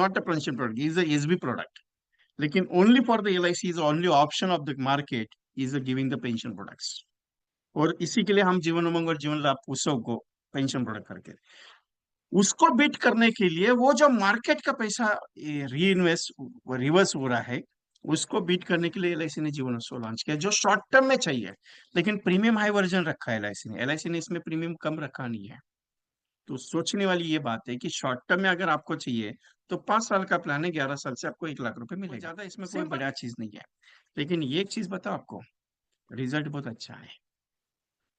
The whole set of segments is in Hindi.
Not a pension product, is a SB product, लेकिन only for the LIC is only option of the market is giving the pension products. और इसी के लिए हम जीवन उमंग और जीवन लाभ उत्सव को पेंशन प्रोडक्ट करके उसको बीट करने के लिए वो जो मार्केट का पैसा री इन्वेस्ट रिवर्स हो रहा है, उसको बीट करने के लिए एलआईसी ने जीवन उत्सव लॉन्च किया जो शॉर्ट टर्म में चाहिए। लेकिन प्रीमियम हाई वर्जन रखा है एलआईसी ने इसमें प्रीमियम कम रखा नहीं है। तो सोचने वाली ये बात है कि शॉर्ट टर्म में अगर आपको चाहिए तो 5 साल का प्लान है, 11 साल से आपको 1 लाख रुपए मिलेगा, ज्यादा इसमें कोई बड़ा चीज नहीं है। लेकिन ये एक चीज बताओ आपको, रिजल्ट बहुत अच्छा है,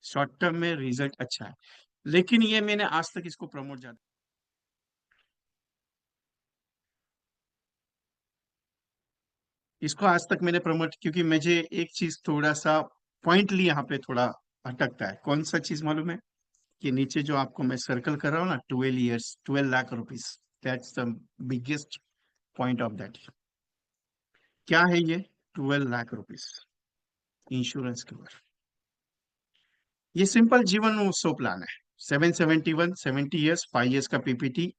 शॉर्ट टर्म में रिजल्ट अच्छा है। लेकिन ये मैंने आज तक इसको प्रमोट ज्यादा, इसको आज तक मैंने प्रमोट, क्योंकि मुझे एक चीज थोड़ा सा पॉइंटली यहाँ पे थोड़ा अटकता है। कौन सा चीज मालूम है? कि नीचे जो आपको मैं सर्कल कर रहा हूँ ना, 12 years, 12 lakh rupees, that's the biggest point of that. क्या है ये? 12 लाख रुपीज इंश्योरेंस कवर। ये सिंपल जीवन उत्सव प्लान है। 771, 70 ईयर्स, 5 ईयर्स का पीपीटी,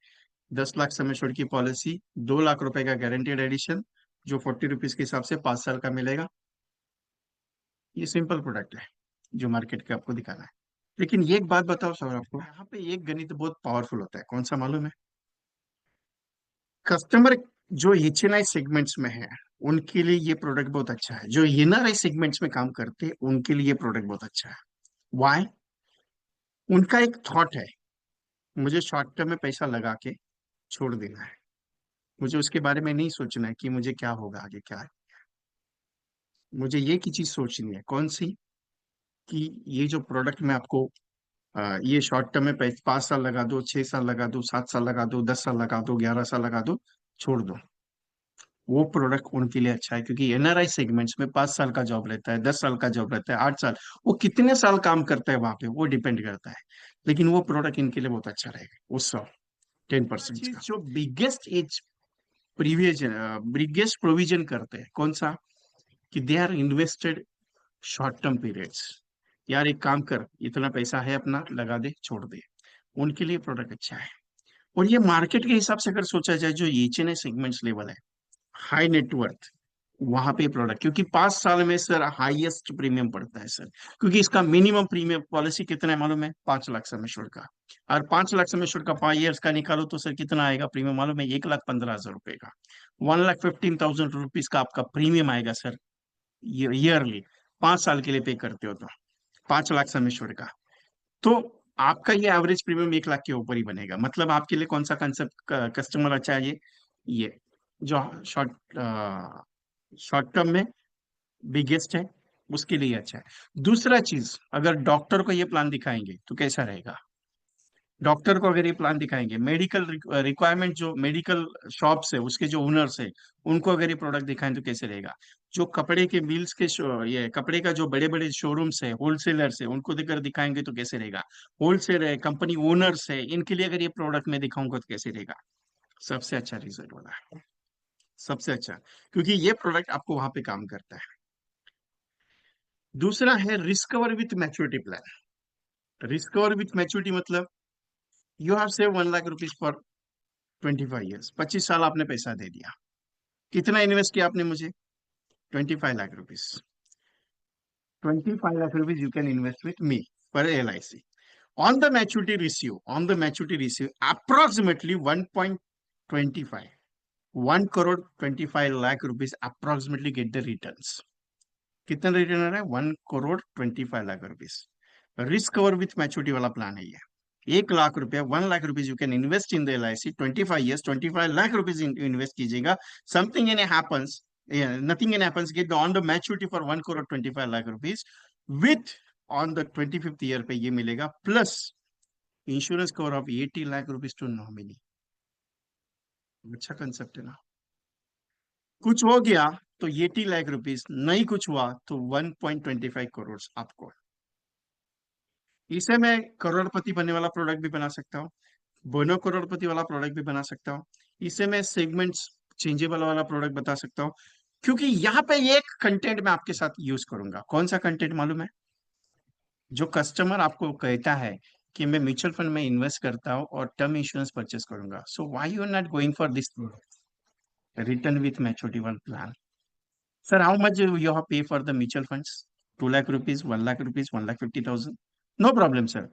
10 लाख सम एश्योर्ड की पॉलिसी, 2 लाख रुपए का गारंटेड एडिशन, जो 40 रुपीज के हिसाब से 5 साल का मिलेगा। ये सिंपल प्रोडक्ट है जो मार्केट के आपको दिखाना है। लेकिन ये एक बात बताओ सर आपको, यहाँ पे एक गणित बहुत पावरफुल होता है, कौन सा मालूम है? कस्टमर जो एचएनआई सेगमेंट्स में है उनके लिए ये प्रोडक्ट बहुत अच्छा है, जो एनआरआई सेगमेंट्स में काम करते हैं उनके लिए ये प्रोडक्ट बहुत अच्छा है। वाई? उनका एक थॉट है, मुझे शॉर्ट टर्म में पैसा लगा के छोड़ देना है, मुझे उसके बारे में नहीं सोचना है कि मुझे क्या होगा आगे क्या है। मुझे ये की चीज सोचनी है, कौन सी? कि ये जो प्रोडक्ट मैं आपको ये शॉर्ट टर्म में 5 साल लगा दो, 6 साल लगा दो, 7 साल लगा दो, 10 साल लगा दो, 11 साल लगा दो, छोड़ दो, वो प्रोडक्ट उनके लिए अच्छा है। क्योंकि एनआरआई सेगमेंट्स में 5 साल का जॉब रहता है, 10 साल का जॉब रहता है, 8 साल, वो कितने साल काम करता है वहां पे वो डिपेंड करता है। लेकिन वो प्रोडक्ट इनके लिए बहुत अच्छा रहेगा उस 10% का। जो बिगेस्ट एज बिगेस्ट प्रोविजन करते हैं कौन सा? कि they are invested short term periods. यार एक काम कर, इतना पैसा है अपना, लगा दे छोड़ दे, उनके लिए प्रोडक्ट अच्छा है। और ये मार्केट के हिसाब से अगर सोचा जाए, जो एच एन आई सेगमेंट्स लेवल है, हाई नेटवर्थ, वहां पे प्रोडक्ट, क्योंकि 5 साल में सर हाईएस्ट प्रीमियम पड़ता है सर। क्योंकि इसका मिनिमम प्रीमियम पॉलिसी कितना है मालूम है? 5 लाख सम एश्योर्ड का। और 5 लाख सम एश्योर्ड का 5 ईयर्स का निकालो तो सर कितना आएगा प्रीमियम मालूम है? 1,15,000 रुपए का। 1,15,000 रुपीज का आपका प्रीमियम आएगा सर, ईयरली। 5 साल के लिए पे करते हो तो 5 लाख सम एश्योर्ड का। तो आपका ये एवरेज प्रीमियम 1 लाख के ऊपर ही बनेगा। मतलब आपके लिए कौन सा कंसेप्ट कस्टमर अच्छा है? ये जो शॉर्ट शॉर्ट टर्म में बिगेस्ट है, उसके लिए अच्छा है। दूसरा चीज, अगर डॉक्टर को ये प्लान दिखाएंगे तो कैसा रहेगा? डॉक्टर को अगर ये प्लान दिखाएंगे, मेडिकल रिक्वायरमेंट, जो मेडिकल शॉप्स है उसके जो ओनर्स है उनको अगर ये प्रोडक्ट दिखाएं तो कैसे रहेगा? जो कपड़े के मिल्स के ये कपड़े का जो बड़े बड़े शोरूम्स है, होलसेलर्स है, उनको देकर दिखाएंगे तो कैसे रहेगा? होलसेल है, कंपनी ओनर्स है, इनके लिए अगर ये प्रोडक्ट मैं दिखाऊंगा तो कैसे रहेगा? सबसे अच्छा रिजल्ट वाला है, सबसे अच्छा, क्योंकि ये प्रोडक्ट आपको वहां पे काम करता है। दूसरा है risk cover with maturity plan. Risk cover with maturity मतलब you have save 1 lakh rupees for 25 years, 25 साल आपने पैसा दे दिया। कितना इन्वेस्ट किया आपने मुझे? 25 lakh rupees. 25 lakh rupees you can invest with me पर LIC। On the maturity receive, on the maturity receive approximately 1.25, 1 crore 25 lakh rupees approximately get the returns. कितना रिटर्न आ रहा है? 1 crore 25 lakh rupees. Risk cover with maturity वाला प्लान है ये। 1 लाख रुपया, 1 lakh rupees you can invest in the LIC, 25 years, 25 lakh rupees invest कीजिएगा। Something in happens, nothing in happens, get on the maturity for 1 crore 25 lakh rupees with, on the 25th year पे ये मिलेगा, plus insurance cover of 80 lakh rupees to nominee. अच्छा कंसेप्ट है ना? कुछ हो गया तो 80 लाख रुपीज, नहीं कुछ हुआ तो 1.25 करोड़ आपको। इसे मैं करोड़पति बनने वाला प्रोडक्ट भी बना सकता हूँ, बोनो करोड़पति वाला प्रोडक्ट भी बना सकता हूँ, इसे मैं सेगमेंट्स चेंजेबल वाला प्रोडक्ट बता सकता हूँ। क्योंकि यहाँ पे एक कंटेंट मैं आपके साथ यूज करूंगा, कौन सा कंटेंट मालूम है? जो कस्टमर आपको कहता है कि मैं म्यूचुअल फंड में इन्वेस्ट करता हूँ और टर्म इंश्योरेंस परचेस करूंगा, so why you are not going for this return with maturity one plan? Sir, how much you have pay for the mutual funds? 2 lakh rupees, 1 lakh rupees, 1,50,000? No problem sir,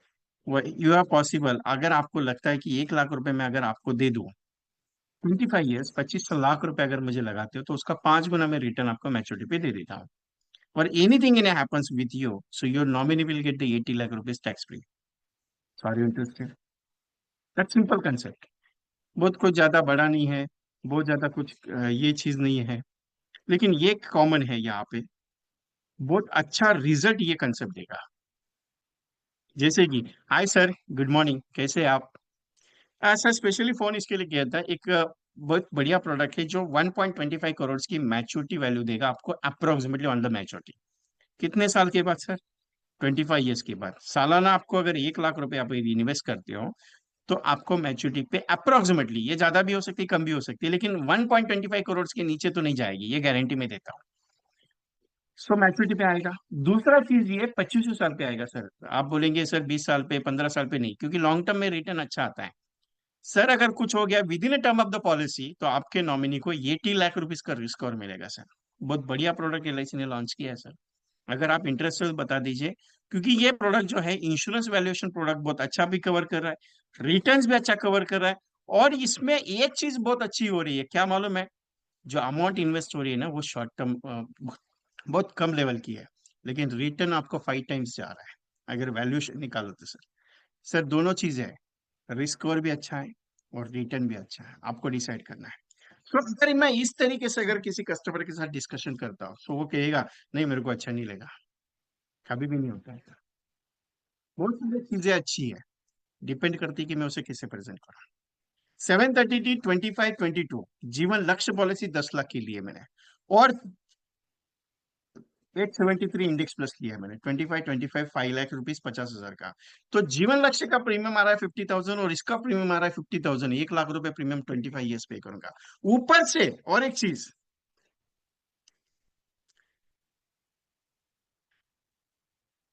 you are possible. अगर आपको लगता है कि 1 लाख रुपए मैं अगर आपको दे दूं, 25 ईयर्स, 25 लाख रुपए अगर मुझे लगाते हो, तो उसका 5 गुना मैं रिटर्न आपको मैच्योरिटी पे दे देता हूँ। और anything in happens with you, so your nominee will get the 80 lakh rupees tax free. Sorry interested, that simple concept. बहुत कुछ ज्यादा बड़ा नहीं है, बहुत ज्यादा कुछ ये चीज नहीं है, लेकिन ये कॉमन है यहाँ पे। बहुत अच्छा रिजल्ट ये कंसेप्ट देगा। जैसे कि, हाय सर, गुड मॉर्निंग, कैसे आप? ऐसा स्पेशली फोन इसके लिए किया था, एक बहुत बढ़िया प्रोडक्ट है जो 1.25 करोड़ की मैच्योरिटी वैल्यू देगा आपको अप्रोक्सीमेटली ऑन द मैच्योरिटी। कितने साल के बाद सर? 25 ईयर्स के बाद। सालाना आपको अगर 1 लाख रुपए आप इन्वेस्ट करते हो, तो आपको मैच्योरिटी पे अप्रोक्सीमेटली, ये ज्यादा भी हो सकती है, कम भी हो सकती है, लेकिन 1.25 करोड़ के नीचे तो नहीं जाएगी, ये गारंटी में देता हूँ। सो मैच्योरिटी पे आएगा। दूसरा चीज ये 25 साल पे आएगा सर। आप बोलेंगे सर 20 साल पे, 15 साल पे नहीं, क्योंकि लॉन्ग टर्म में रिटर्न अच्छा आता है। सर, अगर कुछ हो गया with in a term of the policy, तो आपके नॉमिनी को 80 लाख रुपीज का रिस्क और मिलेगा सर। बहुत बढ़िया प्रोडक्ट LIC ने लॉन्च किया है सर। अगर आप इंटरेस्टेड हो बता दीजिए, क्योंकि ये प्रोडक्ट जो है इंश्योरेंस वैल्यूएशन प्रोडक्ट बहुत अच्छा भी कवर कर रहा है, रिटर्न्स भी अच्छा कवर कर रहा है। और इसमें एक चीज बहुत अच्छी हो रही है, क्या मालूम है? जो अमाउंट इन्वेस्ट हो रही है ना, वो शॉर्ट टर्म बहुत कम लेवल की है, लेकिन रिटर्न आपको 5 टाइम्स जा रहा है अगर वैल्यूएशन निकालो तो सर। सर, दोनों चीजें हैं, रिस्क और भी अच्छा है और रिटर्न भी अच्छा है, आपको डिसाइड करना है। तो अगर मैं इस तरीके से अगर किसी कस्टमर के साथ डिस्कशन करता हूँ, तो वो कहेगा नहीं, मेरे को अच्छा नहीं लगा। कभी भी नहीं होता है। बहुत सारी चीजें अच्छी है, डिपेंड करती है कि मैं उसे कैसे प्रेजेंट करूँ। 730T 2522 जीवन लक्ष्य पॉलिसी 10 लाख की ली है मैंने, और 873 इंडेक्स प्लस लिया है मैंने। 2525 5 लाख रुपीज, 50,000 का। तो जीवन लक्ष्य का प्रीमियम आ रहा है 50,000 और इसका प्रीमियम आ रहा है 50,000। 1 लाख रुपए प्रीमियम 25 ईयर्स पे करूंगा। ऊपर से और एक चीज,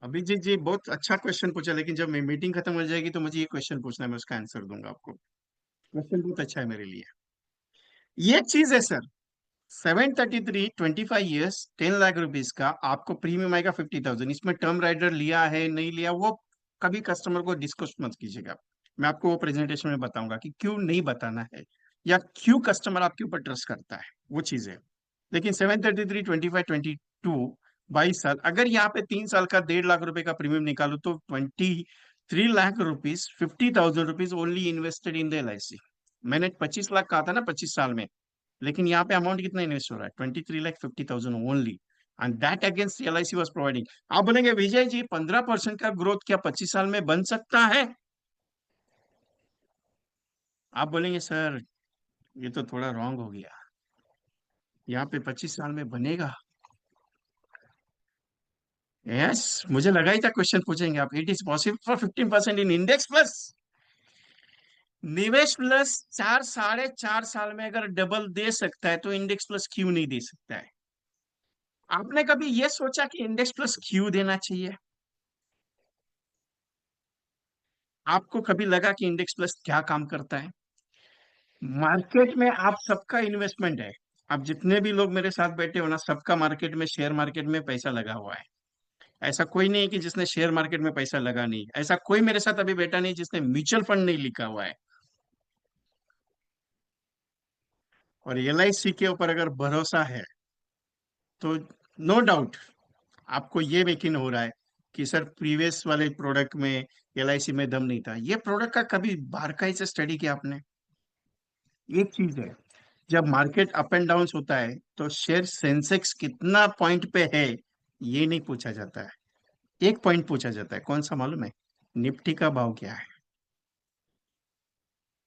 अभिजीत जी बहुत अच्छा क्वेश्चन पूछा, लेकिन जब मीटिंग खत्म हो जाएगी तो मुझे ये क्वेश्चन पूछना है, मैं उसका आंसर दूंगा आपको। क्वेश्चन बहुत अच्छा है मेरे लिए। ये चीज है सर, 733 25 ईयर्स, 10 लाख रुपीज का आपको प्रीमियम आएगा 50,000। इसमें टर्म राइडर लिया है नहीं लिया, वो कभी कस्टमर को डिस्कस मत कीजिएगा। मैं आपको वो प्रेजेंटेशन में बताऊंगा कि क्यों नहीं बताना है, या क्यों कस्टमर आपके ऊपर ट्रस्ट करता है, वो चीजें। लेकिन 733 25 22 22 साल, अगर यहाँ पे 3 साल का 1.5 लाख रुपए का प्रीमियम निकालो, तो 23 lakh rupees, 50,000 rupees only invested in the LIC। मैंने 25 लाख कहा था ना 25 साल में, लेकिन यहाँ पे अमाउंट कितना इन्वेस्ट हो रहा है? 23,50,000 only, and that against LIC was providing. आप बोलेंगे विजय जी 15% का ग्रोथ क्या 25 साल में बन सकता है? आप बोलेंगे सर ये तो थोड़ा रॉन्ग हो गया, यहाँ पे 25 साल में बनेगा। यस, मुझे लगा ही था क्वेश्चन पूछेंगे आप। It is possible for 15% in index plus. निवेश प्लस 4 साढ़े 4 साल में अगर डबल दे सकता है, तो इंडेक्स प्लस क्यों नहीं दे सकता है? आपने कभी ये सोचा कि इंडेक्स प्लस क्यों देना चाहिए? आपको कभी लगा कि इंडेक्स प्लस क्या काम करता है? मार्केट में आप सबका इन्वेस्टमेंट है। आप जितने भी लोग मेरे साथ बैठे हो ना, सबका मार्केट में, शेयर मार्केट में पैसा लगा हुआ है। ऐसा कोई नहीं है कि जिसने शेयर मार्केट में पैसा लगा नहीं, ऐसा कोई मेरे साथ अभी बैठा नहीं जिसने म्यूचुअल फंड नहीं लिखा हुआ है। और LIC के ऊपर अगर भरोसा है, तो नो डाउट आपको ये यकीन हो रहा है कि सर प्रीवियस वाले प्रोडक्ट में LIC में दम नहीं था। ये प्रोडक्ट का कभी बारकाई से स्टडी किया आपने? एक चीज है, जब मार्केट अप एंड डाउन होता है, तो शेयर सेंसेक्स कितना पॉइंट पे है ये नहीं पूछा जाता है। एक पॉइंट पूछा जाता है, कौन सा मालूम है? निफ्टी का भाव क्या है।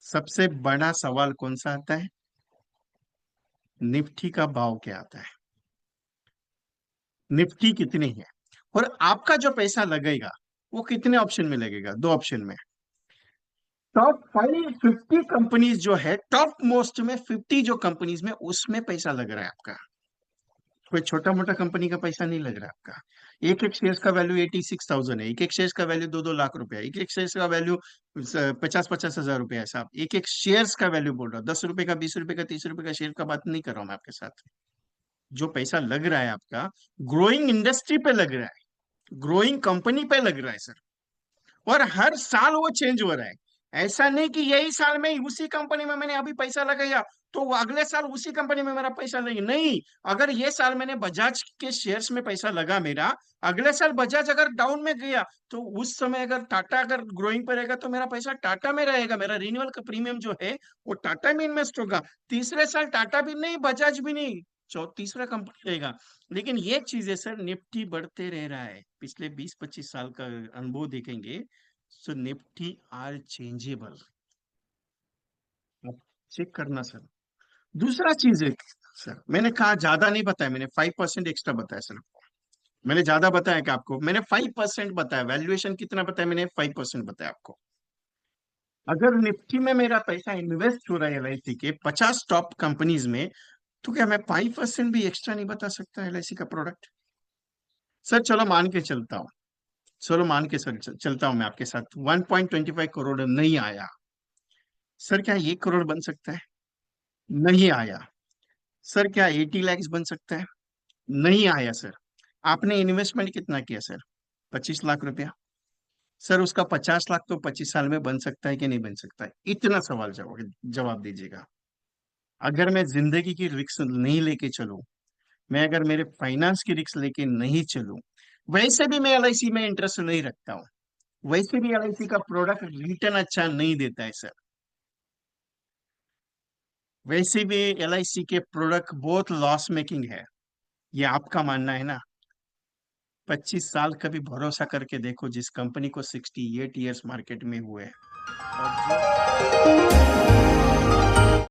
सबसे बड़ा सवाल कौन सा आता है? निफ्टी का भाव क्या आता है, निफ्टी कितनी है। और आपका जो पैसा लगेगा, वो कितने ऑप्शन में लगेगा? 2 ऑप्शन में। टॉप 50 कंपनीज जो है, टॉप मोस्ट में 50 जो कंपनीज में, उसमें पैसा लग रहा है आपका। कोई छोटा मोटा कंपनी का पैसा नहीं लग रहा आपका। एक एक शेयर का वैल्यू 86,000 है, एक एक शेयर का वैल्यू 2-2 लाख रुपया, एक एक शेयर का वैल्यू 50-50 हजार रुपया है साहब। एक एक शेयर्स का वैल्यू बोल रहा हूँ, 10 रुपए का, 20 रुपए का, 30 रुपए का शेयर का बात नहीं कर रहा हूँ मैं आपके साथ। जो पैसा लग रहा है आपका, ग्रोइंग इंडस्ट्री पे लग रहा है, ग्रोइंग कंपनी पे लग रहा है सर। और हर साल वो चेंज हो रहा है। ऐसा नहीं कि यही साल में उसी कंपनी में मैंने अभी पैसा लगाया तो वो अगले साल उसी कंपनी में मेरा पैसा लगे, नहीं। अगर ये साल मैंने बजाज के शेयर्स में पैसा लगा मेरा, अगले साल बजाज अगर डाउन में गया तो उस समय अगर टाटा अगर ग्रोइंग पर रहेगा तो मेरा पैसा टाटा में रहेगा, मेरा रिन्यूअल का प्रीमियम जो है वो टाटा में इन्वेस्ट होगा। तीसरे साल टाटा भी नहीं, बजाज भी नहीं, तीसरा कंपनी रहेगा। लेकिन ये चीजें सर, निफ्टी बढ़ते रह रहा है, पिछले 20-25 साल का अनुभव देखेंगे। सो निफ्टी आर चेंजेबल, आप चेक करना सर। दूसरा चीज है सर, मैंने कहा ज्यादा नहीं बताया, मैंने 5% एक्स्ट्रा बताया सर। मैंने ज्यादा बताया कि आपको, मैंने 5% बताया, वैल्यूएशन कितना बताया मैंने, 5% बताया आपको। अगर निफ्टी में मेरा पैसा इन्वेस्ट हो रहा है LIC के 50 टॉप कंपनीज में, तो क्या मैं 5% भी एक्स्ट्रा नहीं बता सकता LIC का प्रोडक्ट? सर चलो मान के चलता हूँ, चलो मान के सर चलता हूँ मैं आपके साथ, 1.25 करोड़ नहीं आया, सर क्या 1 करोड़ बन सकता है? नहीं आया। सर क्या 80 lakhs बन सकता है? नहीं आया सर। आपने इन्वेस्टमेंट कितना किया सर? 25 लाख रुपया। सर उसका 50 लाख तो 25 साल में बन सकता है कि नहीं बन सकता है? इतना सवाल जवाब जवाब दीजिएगा। अगर मैं जिंदगी की रिस्क नहीं लेके चलूं, मैं अगर मेरे फाइनेंस की रिस्क लेके नहीं चलूं, वैसे भी मैं LIC में इंटरेस्ट नहीं रखता हूँ, वैसे भी LIC का प्रोडक्ट रिटर्न अच्छा नहीं देता है सर, वैसे भी LIC के प्रोडक्ट बहुत लॉस मेकिंग है। ये आपका मानना है ना? 25 साल का भी भरोसा करके देखो, जिस कंपनी को 68 ईयर्स मार्केट में हुए हैं और जो